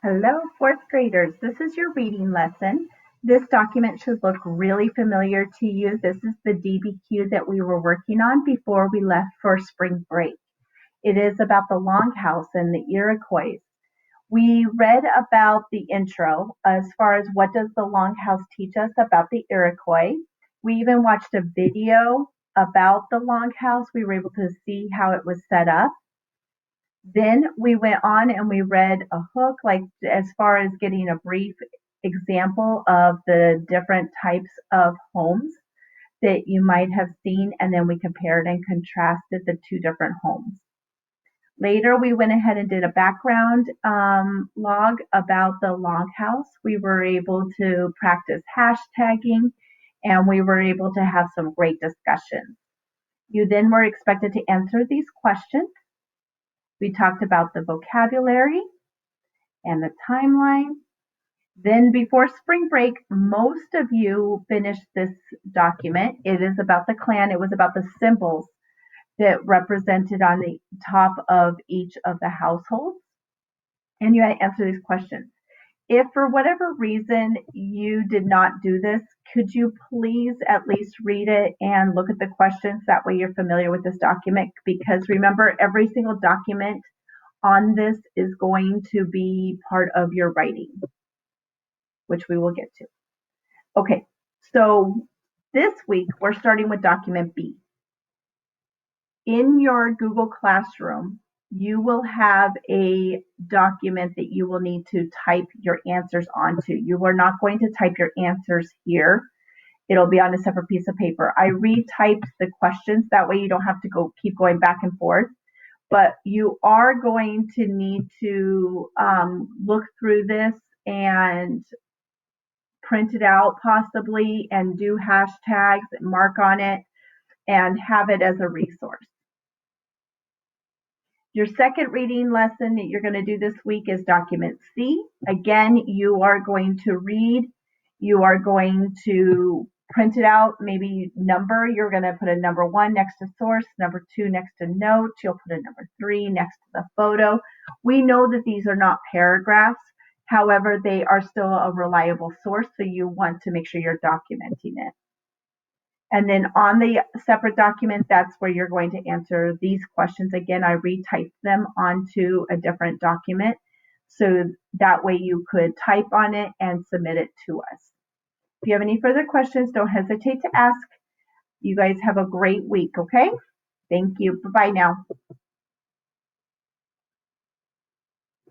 Hello, fourth graders. This is your reading lesson. This document should look really familiar to you. This is the DBQ that we were working on before we left for spring break. It is about the Longhouse and the Iroquois. We read about the intro as far as what does the Longhouse teach us about the Iroquois. We even watched a video about the Longhouse. We were able to see how it was set up. Then we went on and we read a hook, like as far as getting a brief example of the different types of homes that you might have seen, and then we compared and contrasted the two different homes. Later, we went ahead and did a background log about the Longhouse. We were able to practice hashtagging, and we were able to have some great discussions. You then were expected to answer these questions. We talked about the vocabulary and the timeline. Then before spring break, most of you finished this document. It is about the clan. It was about the symbols that represented on the top of each of the households. And you had to answer these questions. If for whatever reason you did not do this, could you please at least read it and look at the questions? That way you're familiar with this document, because remember, every single document on this is going to be part of your writing, which we will get to. Okay, so this week we're starting with document B. In your Google Classroom, you will have a document that you will need to type your answers onto. You are not going to type your answers here. It'll be on a separate piece of paper. I retyped the questions. That way you don't have to keep going back and forth. But you are going to need to look through this and print it out possibly and do hashtags, mark on it, and have it as a resource. Your second reading lesson that you're going to do this week is document C. Again, you are going to read, you are going to print it out, maybe number. You're going to put a number 1 next to source, number 2 next to note. You'll put a number 3 next to the photo. We know that these are not paragraphs. However, they are still a reliable source, so you want to make sure you're documenting it. And then on the separate document, that's where you're going to answer these questions. Again, I retyped them onto a different document, so that way you could type on it and submit it to us. If you have any further questions, don't hesitate to ask. You guys have a great week, okay? Thank you. Bye-bye now.